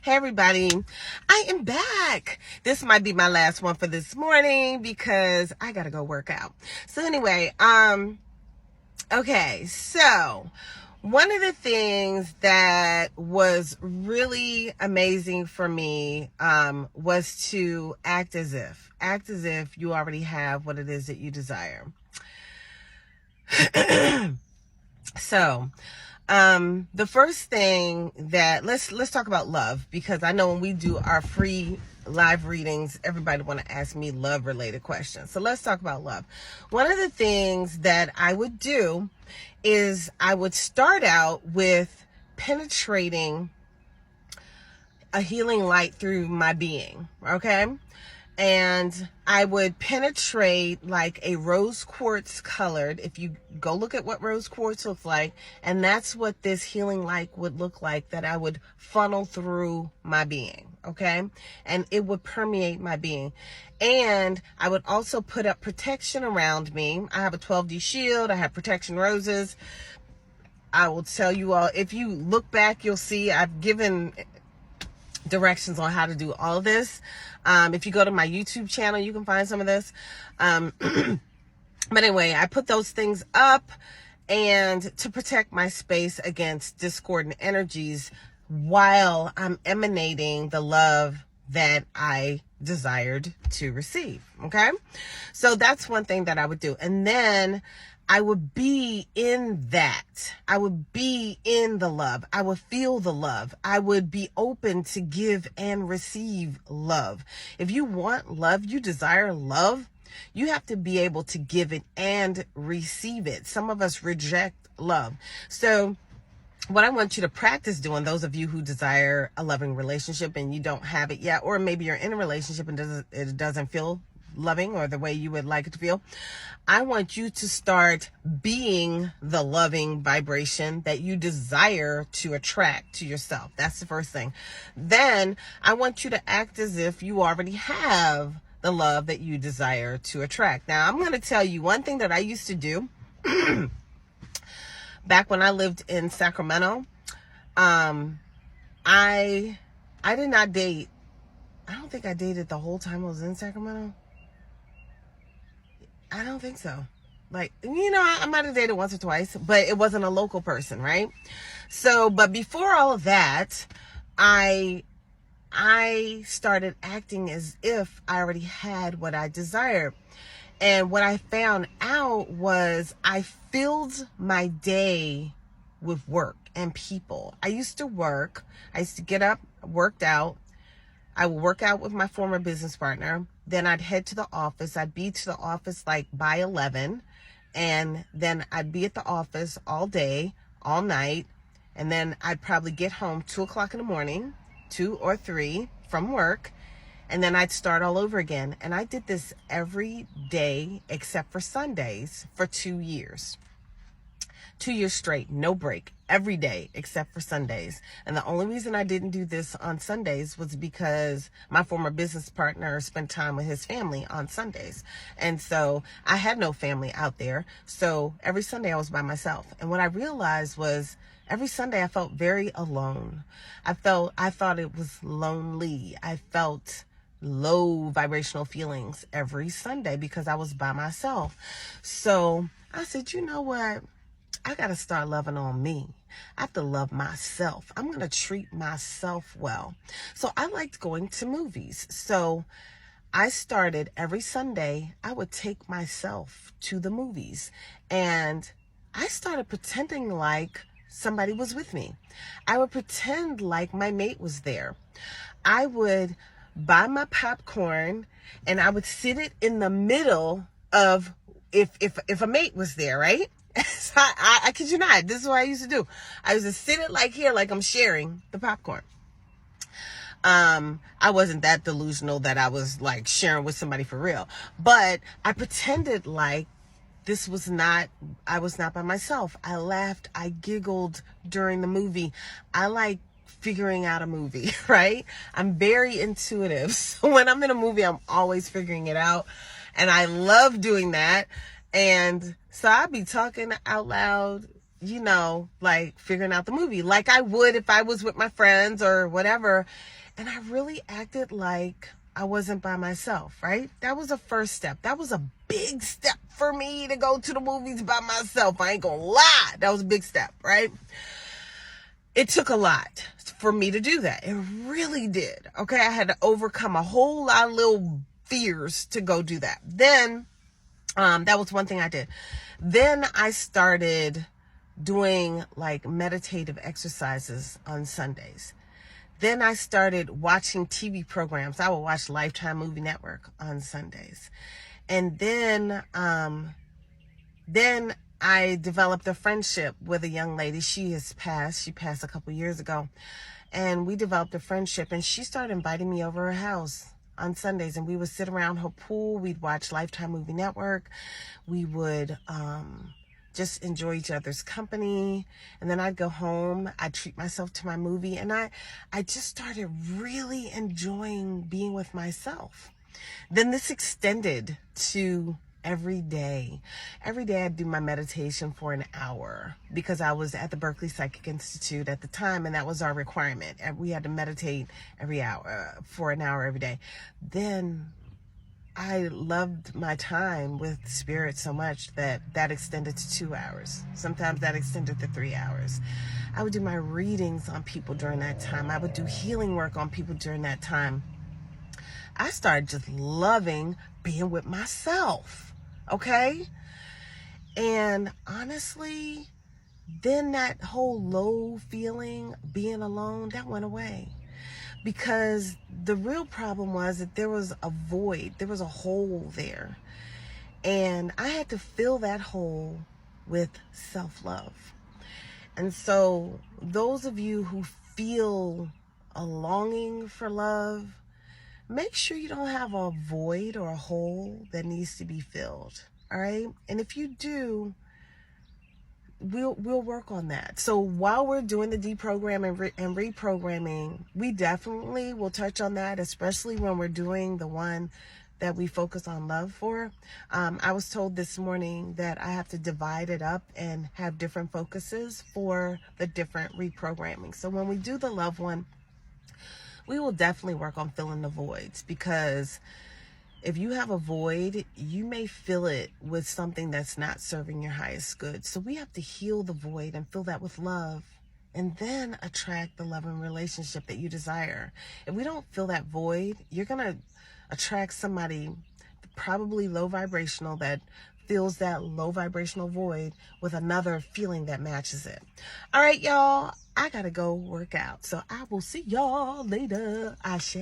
Hey everybody, I am back. This might be my last one for this morning because I gotta go work out. So anyway, okay, so one of the things that was really amazing for me was to act as if you already have what it is that you desire. So the first thing that let's talk about love, because I know when we do our free live readings, everybody want to ask me love related questions. So let's talk about love. One of the things that I would do is I would start out with penetrating a healing light through my being, okay? And I would penetrate like a rose quartz colored, if you go look at what rose quartz looks like, and that's what this healing light would look like, that I would funnel through my being, okay? And it would permeate my being. And I would also put up protection around me. I have a 12D shield, I have protection roses. I will tell you all, if you look back, you'll see I've given directions on how to do all of this. If you go to my YouTube channel, you can find some of this. But anyway, I put those things up and to protect my space against discordant energies while I'm emanating the love that I desired to receive. Okay. So that's one thing that I would do. And then I would be in that. I would be in the love. I would feel the love. I would be open to give and receive love. If you want love, you desire love, you have to be able to give it and receive it. Some of us reject love. So what I want you to practice doing, those of you who desire a loving relationship and you don't have it yet, or maybe you're in a relationship and it doesn't feel loving or the way you would like it to feel, I want you to start being the loving vibration that you desire to attract to yourself. That's the first thing. Then I want you to act as if you already have the love that you desire to attract. Now, I'm going to tell you one thing that I used to do back when I lived in Sacramento. I did not date. I don't think I dated the whole time I was in Sacramento. I don't think so. Like, I might have dated once or twice, but it wasn't a local person, right? So, but before all of that, I started acting as if I already had what I desired. And what I found out was I filled my day with work and people. I used to get up, worked out. I would work out with my former business partner. Then I'd head to the office. I'd be to the office like by 11. And then I'd be at the office all day, all night. And then I'd probably get home 2 o'clock in the morning, 2 or 3 from work. And then I'd start all over again. And I did this every day except for Sundays for 2 years. 2 years straight, no break, every day except for Sundays. And the only reason I didn't do this on Sundays was because my former business partner spent time with his family on Sundays. And so I had no family out there. So every Sunday I was by myself. And what I realized was every Sunday I felt very alone. I thought it was lonely. I felt low vibrational feelings every Sunday because I was by myself. So I said, you know what? I got to start loving on me. I have to love myself. I'm going to treat myself well. So I liked going to movies. So I started every Sunday, I would take myself to the movies. And I started pretending like somebody was with me. I would pretend like my mate was there. I would buy my popcorn and I would sit it in the middle of, if a mate was there, right? So I kid you not, this is what I used to do. I used to sit it like here, like I'm sharing the popcorn. I wasn't that delusional that I was like sharing with somebody for real, but I pretended like I was not by myself. I laughed, I giggled during the movie. I like figuring out a movie, right? I'm very intuitive. So when I'm in a movie, I'm always figuring it out. And I love doing that. And so I'd be talking out loud, like figuring out the movie like I would if I was with my friends or whatever. And I really acted like I wasn't by myself, right? That was a first step. That was a big step for me to go to the movies by myself. I ain't gonna lie. That was a big step, right? It took a lot for me to do that. It really did. Okay. I had to overcome a whole lot of little fears to go do that. Then, that was one thing I did. Then I started doing like meditative exercises on Sundays. Then I started watching TV programs. I would watch Lifetime Movie Network on Sundays. And then I developed a friendship with a young lady. She passed a couple years ago. And we developed a friendship, and she started inviting me over her house on Sundays, and we would sit around her pool. We'd watch Lifetime Movie Network. We would just enjoy each other's company. And then I'd go home. I'd treat myself to my movie. And I just started really enjoying being with myself. Then this extended to every day. Every day I'd do my meditation for an hour because I was at the Berkeley Psychic Institute at the time, and that was our requirement. We had to meditate every hour for an hour every day. Then I loved my time with Spirit so much that extended to 2 hours. Sometimes that extended to 3 hours. I would do my readings on people during that time. I would do healing work on people during that time. I started just loving being with myself, okay? And honestly, then that whole low feeling, being alone, that went away. Because the real problem was that there was a void, there was a hole there. And I had to fill that hole with self-love. And so those of you who feel a longing for love, make sure you don't have a void or a hole that needs to be filled. All right? And if you do, we'll work on that. So while we're doing the deprogramming and reprogramming, we definitely will touch on that, especially when we're doing the one that we focus on love for. I was told this morning that I have to divide it up and have different focuses for the different reprogramming. So when we do the love one, we will definitely work on filling the voids, because if you have a void, you may fill it with something that's not serving your highest good. So we have to heal the void and fill that with love, and then attract the love and relationship that you desire. If we don't fill that void, you're going to attract somebody probably low vibrational that fills that low vibrational void with another feeling that matches it. All right, y'all, I got to go work out. So I will see y'all later. Ashe.